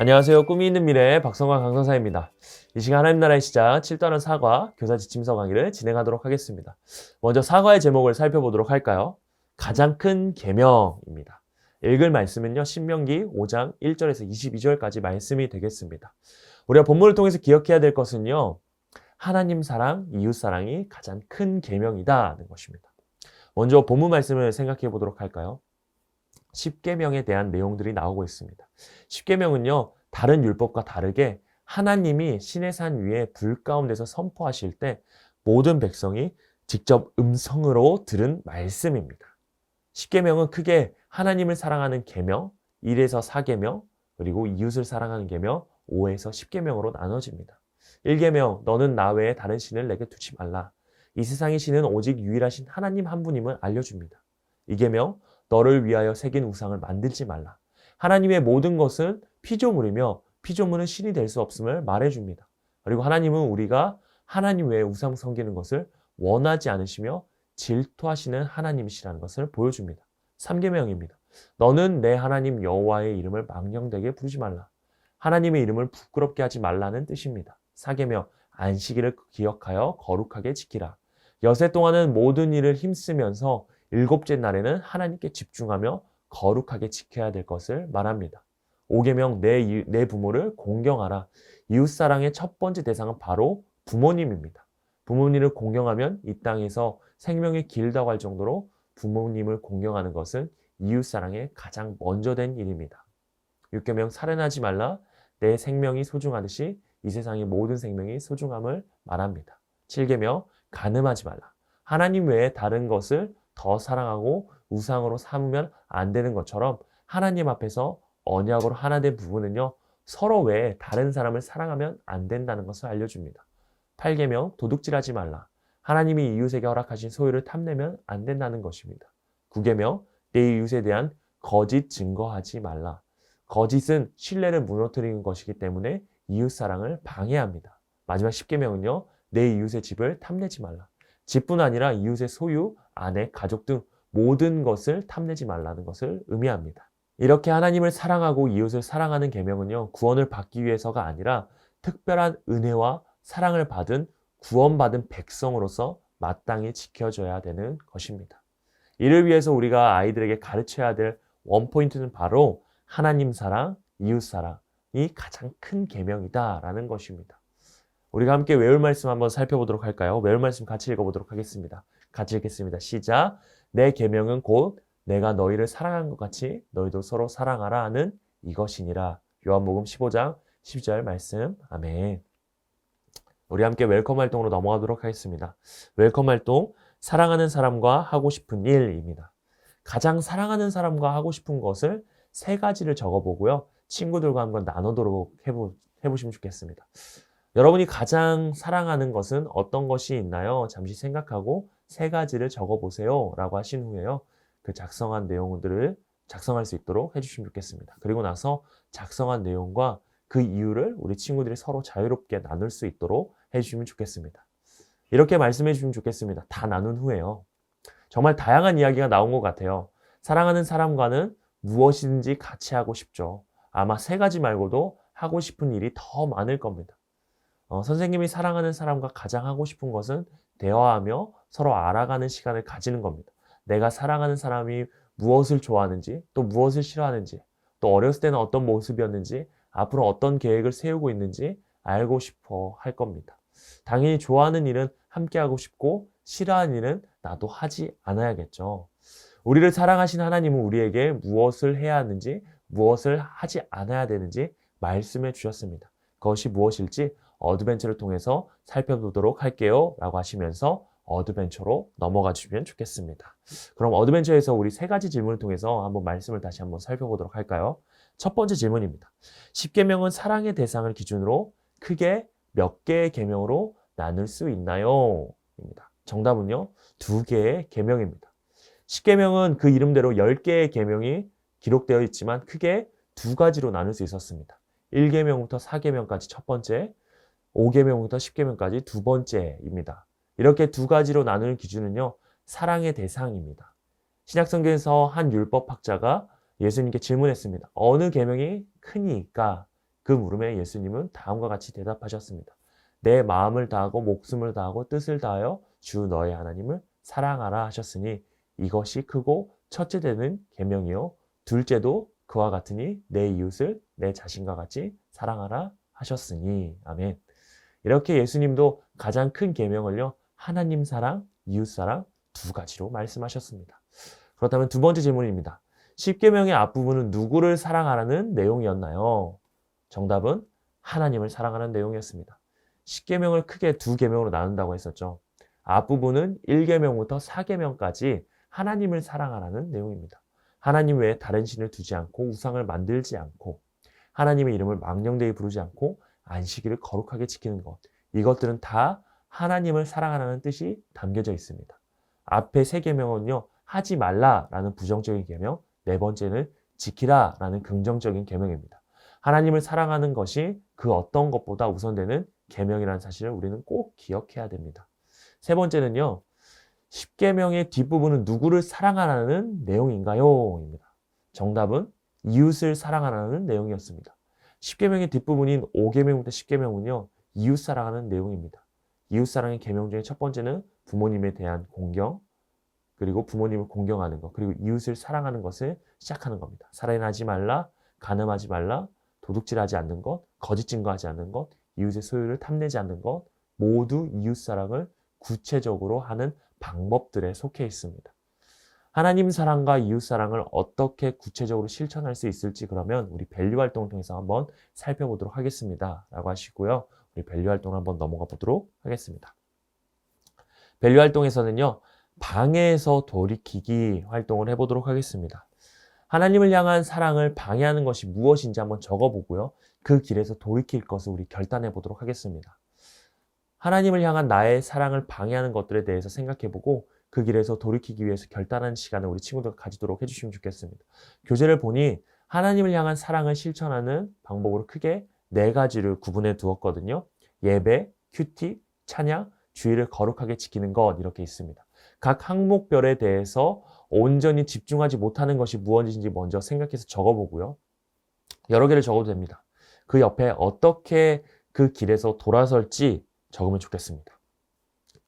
안녕하세요. 꿈이 있는 미래의 박성광 강선사입니다. 이 시간 하나님 나라의 시작 7단원 사과 교사 지침서 강의를 진행하도록 하겠습니다. 먼저 사과의 제목을 살펴보도록 할까요? 가장 큰 계명입니다. 읽을 말씀은요. 신명기 5장 1절에서 22절까지 말씀이 되겠습니다. 우리가 본문을 통해서 기억해야 될 것은요. 하나님 사랑, 이웃 사랑이 가장 큰 계명이다는 것입니다. 먼저 본문 말씀을 생각해 보도록 할까요? 십계명에 대한 내용들이 나오고 있습니다. 십계명은요, 다른 율법과 다르게 하나님이 시내산 위에 불 가운데서 선포하실 때 모든 백성이 직접 음성으로 들은 말씀입니다. 십계명은 크게 하나님을 사랑하는 계명, 1에서 4계명, 그리고 이웃을 사랑하는 계명, 5에서 10계명으로 나눠집니다. 1계명, 너는 나 외에 다른 신을 내게 두지 말라. 이 세상의 신은 오직 유일하신 하나님 한 분임을 알려줍니다. 2계명, 너를 위하여 새긴 우상을 만들지 말라. 하나님의 모든 것은 피조물이며 피조물은 신이 될 수 없음을 말해줍니다. 그리고 하나님은 우리가 하나님 외에 우상 섬기는 것을 원하지 않으시며 질투하시는 하나님이시라는 것을 보여줍니다. 3계명입니다. 너는 내 하나님 여호와의 이름을 망령되게 부르지 말라. 하나님의 이름을 부끄럽게 하지 말라는 뜻입니다. 4계명, 안식일을 기억하여 거룩하게 지키라. 여세 동안은 모든 일을 힘쓰면서 일곱째 날에는 하나님께 집중하며 거룩하게 지켜야 될 것을 말합니다. 5계명, 내 부모를 공경하라. 이웃사랑의 첫 번째 대상은 바로 부모님입니다. 부모님을 공경하면 이 땅에서 생명이 길다고 할 정도로 부모님을 공경하는 것은 이웃사랑의 가장 먼저 된 일입니다. 6계명, 살인하지 말라. 내 생명이 소중하듯이 이 세상의 모든 생명이 소중함을 말합니다. 7계명, 간음하지 말라. 하나님 외에 다른 것을 더 사랑하고 우상으로 삼으면 안 되는 것처럼 하나님 앞에서 언약으로 하나 된 부분은요. 서로 외에 다른 사람을 사랑하면 안 된다는 것을 알려줍니다. 8계명, 도둑질하지 말라. 하나님이 이웃에게 허락하신 소유를 탐내면 안 된다는 것입니다. 9계명, 내 이웃에 대한 거짓 증거하지 말라. 거짓은 신뢰를 무너뜨리는 것이기 때문에 이웃 사랑을 방해합니다. 마지막 10계명은요. 내 이웃의 집을 탐내지 말라. 집뿐 아니라 이웃의 소유, 아내, 가족 등 모든 것을 탐내지 말라는 것을 의미합니다. 이렇게 하나님을 사랑하고 이웃을 사랑하는 계명은요. 구원을 받기 위해서가 아니라 특별한 은혜와 사랑을 받은 구원받은 백성으로서 마땅히 지켜져야 되는 것입니다. 이를 위해서 우리가 아이들에게 가르쳐야 될 원포인트는 바로 하나님 사랑, 이웃 사랑이 가장 큰 계명이다라는 것입니다. 우리가 함께 외울 말씀 한번 살펴보도록 할까요? 외울 말씀 같이 읽어보도록 하겠습니다. 같이 읽겠습니다. 시작. 내 계명은 곧 내가 너희를 사랑한 것 같이 너희도 서로 사랑하라 하는 이것이니라. 요한복음 15장 12절 말씀. 아멘. 우리 함께 웰컴 활동으로 넘어가도록 하겠습니다. 웰컴 활동, 사랑하는 사람과 하고 싶은 일입니다. 가장 사랑하는 사람과 하고 싶은 것을 3가지를 적어보고요. 친구들과 한번 나누도록 해보시면 좋겠습니다. 여러분이 가장 사랑하는 것은 어떤 것이 있나요? 잠시 생각하고 3가지를 적어보세요 라고 하신 후에요. 그 작성한 내용들을 작성할 수 있도록 해주시면 좋겠습니다. 그리고 나서 작성한 내용과 그 이유를 우리 친구들이 서로 자유롭게 나눌 수 있도록 해주시면 좋겠습니다. 이렇게 말씀해 주시면 좋겠습니다. 다 나눈 후에요. 정말 다양한 이야기가 나온 것 같아요. 사랑하는 사람과는 무엇이든지 같이 하고 싶죠. 아마 3가지 말고도 하고 싶은 일이 더 많을 겁니다. 선생님이 사랑하는 사람과 가장 하고 싶은 것은 대화하며 서로 알아가는 시간을 가지는 겁니다. 내가 사랑하는 사람이 무엇을 좋아하는지, 또 무엇을 싫어하는지, 또 어렸을 때는 어떤 모습이었는지, 앞으로 어떤 계획을 세우고 있는지 알고 싶어 할 겁니다. 당연히 좋아하는 일은 함께 하고 싶고 싫어하는 일은 나도 하지 않아야겠죠. 우리를 사랑하신 하나님은 우리에게 무엇을 해야 하는지, 무엇을 하지 않아야 되는지 말씀해 주셨습니다. 그것이 무엇일지 어드벤처를 통해서 살펴보도록 할게요 라고 하시면서 어드벤처로 넘어가 주시면 좋겠습니다. 그럼 어드벤처에서 우리 3가지 질문을 통해서 한번 말씀을 다시 한번 살펴보도록 할까요? 첫 번째 질문입니다. 10계명은 사랑의 대상을 기준으로 크게 몇 개의 계명으로 나눌 수 있나요? 입니다. 정답은요. 2개의 계명입니다. 10계명은 그 이름대로 10개의 계명이 기록되어 있지만 크게 2가지로 나눌 수 있었습니다. 1계명부터 4계명까지 첫 번째, 5계명부터 10계명까지 두 번째입니다. 이렇게 2가지로 나누는 기준은요. 사랑의 대상입니다. 신약성경에서 한 율법학자가 예수님께 질문했습니다. 어느 계명이 크니까? 그 물음에 예수님은 다음과 같이 대답하셨습니다. 내 마음을 다하고 목숨을 다하고 뜻을 다하여 주 너의 하나님을 사랑하라 하셨으니 이것이 크고 첫째 되는 계명이요 둘째도 그와 같으니 내 이웃을 내 자신과 같이 사랑하라 하셨으니. 아멘. 이렇게 예수님도 가장 큰 계명을요 하나님 사랑, 이웃 사랑 두 가지로 말씀하셨습니다. 그렇다면 두 번째 질문입니다. 십계명의 앞부분은 누구를 사랑하라는 내용이었나요? 정답은 하나님을 사랑하는 내용이었습니다. 십계명을 크게 두 계명으로 나눈다고 했었죠. 앞부분은 1계명부터 4계명까지 하나님을 사랑하라는 내용입니다. 하나님 외에 다른 신을 두지 않고 우상을 만들지 않고 하나님의 이름을 망령되이 부르지 않고 안식일을 거룩하게 지키는 것. 이것들은 다 하나님을 사랑하라는 뜻이 담겨져 있습니다. 앞에 3계명은요. 하지 말라라는 부정적인 계명, 네 번째는 지키라라는 긍정적인 계명입니다. 하나님을 사랑하는 것이 그 어떤 것보다 우선되는 계명이라는 사실을 우리는 꼭 기억해야 됩니다. 세 번째는요. 10계명의 뒷부분은 누구를 사랑하라는 내용인가요? 입니다. 정답은 이웃을 사랑하라는 내용이었습니다. 10계명의 뒷부분인 5계명부터 10계명은요. 이웃 사랑하는 내용입니다. 이웃 사랑의 계명 중에 첫 번째는 부모님에 대한 공경, 그리고 부모님을 공경하는 것, 그리고 이웃을 사랑하는 것을 시작하는 겁니다. 살인하지 말라, 간음하지 말라, 도둑질하지 않는 것, 거짓 증거하지 않는 것, 이웃의 소유를 탐내지 않는 것, 모두 이웃 사랑을 구체적으로 하는 방법들에 속해 있습니다. 하나님 사랑과 이웃 사랑을 어떻게 구체적으로 실천할 수 있을지 그러면 우리 밸류 활동을 통해서 한번 살펴보도록 하겠습니다. 라고 하시고요. 우리 밸류 활동을 한번 넘어가 보도록 하겠습니다. 밸류 활동에서는요. 방해에서 돌이키기 활동을 해보도록 하겠습니다. 하나님을 향한 사랑을 방해하는 것이 무엇인지 한번 적어보고요. 그 길에서 돌이킬 것을 우리 결단해 보도록 하겠습니다. 하나님을 향한 나의 사랑을 방해하는 것들에 대해서 생각해보고 그 길에서 돌이키기 위해서 결단하는 시간을 우리 친구들과 가지도록 해주시면 좋겠습니다. 교재를 보니 하나님을 향한 사랑을 실천하는 방법으로 크게 4가지를 구분해 두었거든요. 예배, 큐티, 찬양, 주의를 거룩하게 지키는 것 이렇게 있습니다. 각 항목별에 대해서 온전히 집중하지 못하는 것이 무엇인지 먼저 생각해서 적어보고요. 여러 개를 적어도 됩니다. 그 옆에 어떻게 그 길에서 돌아설지 적으면 좋겠습니다.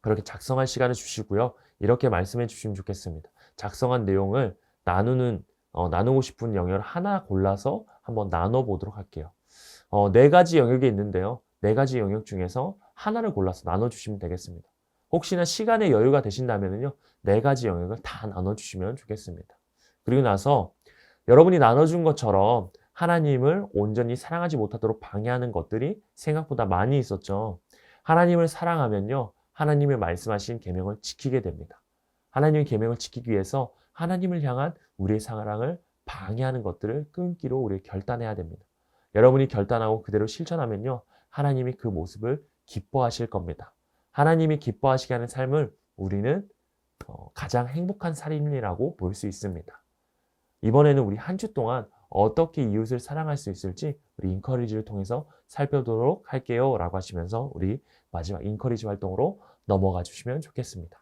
그렇게 작성할 시간을 주시고요. 이렇게 말씀해 주시면 좋겠습니다. 작성한 내용을 나누고 싶은 영역을 하나 골라서 한번 나눠보도록 할게요. 4가지 영역이 있는데요. 4가지 영역 중에서 하나를 골라서 나눠주시면 되겠습니다. 혹시나 시간의 여유가 되신다면요. 4가지 영역을 다 나눠주시면 좋겠습니다. 그리고 나서 여러분이 나눠준 것처럼 하나님을 온전히 사랑하지 못하도록 방해하는 것들이 생각보다 많이 있었죠. 하나님을 사랑하면요. 하나님의 말씀하신 계명을 지키게 됩니다. 하나님의 계명을 지키기 위해서 하나님을 향한 우리의 사랑을 방해하는 것들을 끊기로 우리 결단해야 됩니다. 여러분이 결단하고 그대로 실천하면요. 하나님이 그 모습을 기뻐하실 겁니다. 하나님이 기뻐하시게 하는 삶을 우리는 가장 행복한 삶이라고 볼 수 있습니다. 이번에는 우리 한 주 동안 어떻게 이웃을 사랑할 수 있을지 우리 인커리지를 통해서 살펴보도록 할게요 라고 하시면서 우리 마지막 인커리지 활동으로 넘어가 주시면 좋겠습니다.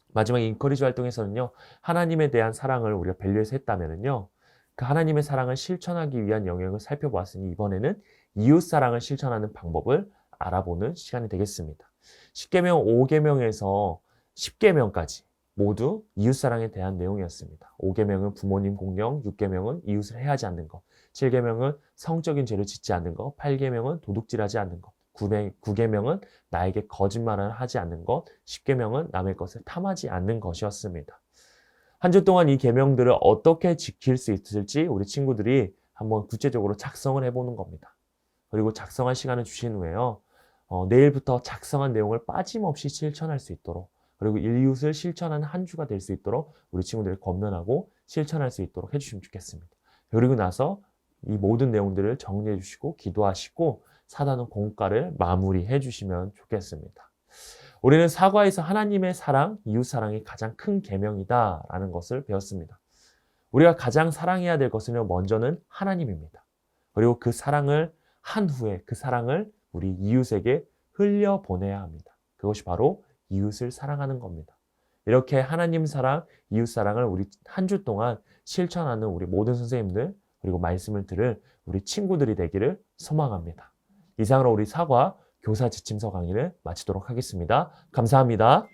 마지막 인커리지 활동에서는요. 하나님에 대한 사랑을 우리가 밸류에서 했다면요. 그 하나님의 사랑을 실천하기 위한 영역을 살펴보았으니 이번에는 이웃 사랑을 실천하는 방법을 알아보는 시간이 되겠습니다. 10계명, 5계명에서 10계명까지 모두 이웃사랑에 대한 내용이었습니다. 5계명은 부모님 공경, 6계명은 이웃을 해하지 않는 것, 7계명은 성적인 죄를 짓지 않는 것, 8계명은 도둑질하지 않는 것, 9계명은 나에게 거짓말을 하지 않는 것, 10계명은 남의 것을 탐하지 않는 것이었습니다. 한 주 동안 이 계명들을 어떻게 지킬 수 있을지 우리 친구들이 한번 구체적으로 작성을 해보는 겁니다. 그리고 작성할 시간을 주신 후에요. 내일부터 작성한 내용을 빠짐없이 실천할 수 있도록 그리고 이웃을 실천하는 한 주가 될 수 있도록 우리 친구들이 권면하고 실천할 수 있도록 해주시면 좋겠습니다. 그리고 나서 이 모든 내용들을 정리해 주시고 기도하시고 사단은 공과를 마무리해 주시면 좋겠습니다. 우리는 사과에서 하나님의 사랑, 이웃 사랑이 가장 큰 계명이다라는 것을 배웠습니다. 우리가 가장 사랑해야 될 것은 먼저는 하나님입니다. 그리고 그 사랑을 한 후에 그 사랑을 우리 이웃에게 흘려보내야 합니다. 그것이 바로 이웃을 사랑하는 겁니다. 이렇게 하나님 사랑, 이웃 사랑을 우리 한 주 동안 실천하는 우리 모든 선생님들, 그리고 말씀을 들을 우리 친구들이 되기를 소망합니다. 이상으로 우리 사과 교사 지침서 강의를 마치도록 하겠습니다. 감사합니다.